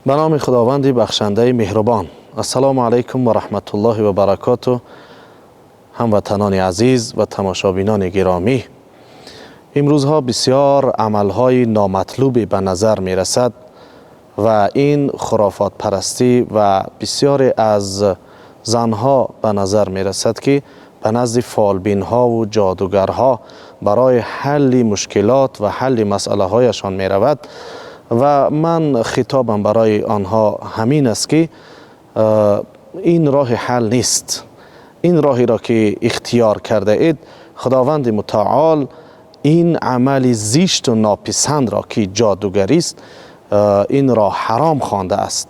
به نام خداوند بخشنده مهربان. السلام علیکم و رحمت الله و برکاته. هموطنان عزیز و تماشابینان گرامی، امروزها بسیار عملهای نامطلوبی به نظر می رسد و این خرافات پرستی و بسیاری از زنها به نظر می رسد که به نزد فالبین ها و جادوگرها برای حل مشکلات و حل مسئله هایشان می رود و من خطابم برای آنها همین است که این راه حل نیست. این راهی را که اختیار کرده اید، خداوند متعال این عمل زشت و ناپسند را که جادوگری است، این را حرام خوانده است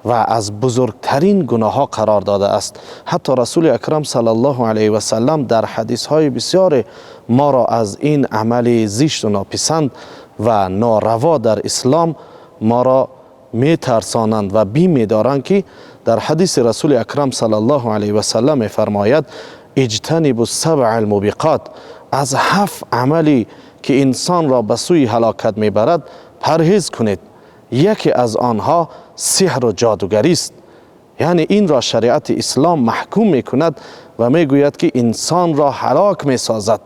و از بزرگترین گناه ها قرار داده است. حتی رسول اکرم صلی الله علیه و سلم در حدیث های بسیار ما را از این عمل زشت و ناپسند و ناروا در اسلام ما را می ترسانند و بیم می دارند که در حدیث رسول اکرم صلی الله علیه و سلم می فرماید اجتنبوا السبع الموبقات، از 7 عملی که انسان را به سوی هلاکت می برد پرهیز کنید. یکی از آنها سحر و جادوگری است. یعنی این را شریعت اسلام محکوم می کند و می گوید که انسان را هلاک می سازد.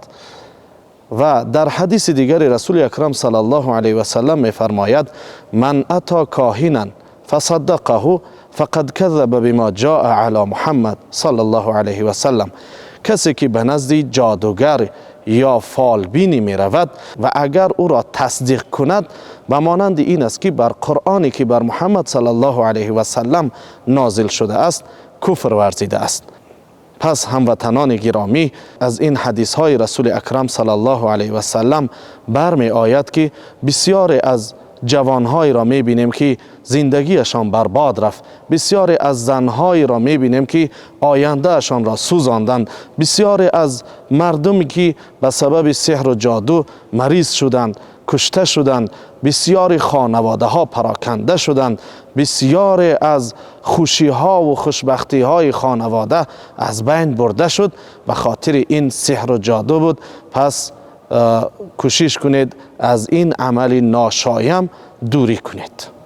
و در حدیث دیگر رسول اکرم صلی الله علیه و سلم می فرماید من اتی کاهنا فصدقه فقد کذب بما جاء علی محمد صلی الله علیه و سلم. کسی که به نزد جادوگر یا فالبینی می رود و اگر او را تصدیق کند، به مانند این است که بر قرآنی که بر محمد صلی الله علیه و سلم نازل شده است کفر ورزیده است. پس هموطنان گرامی، از این حدیث های رسول اکرم صلی الله علیه و سلم برمی آید که بسیاری از جوانهایی را می بینیم که زندگیشان برباد رفت، بسیاری از زنهایی را می بینیم که آیندهشان را سوزاندند، بسیاری از مردمی که به سبب سحر و جادو مریض شدند، کشته شدند، بسیاری خانواده ها پراکنده شدند، بسیاری از خوشی ها و خوشبختی های خانواده از بین برده شد و خاطر این سحر و جادو بود. پس کوشش کنید از این عمل ناشایم دوری کنید.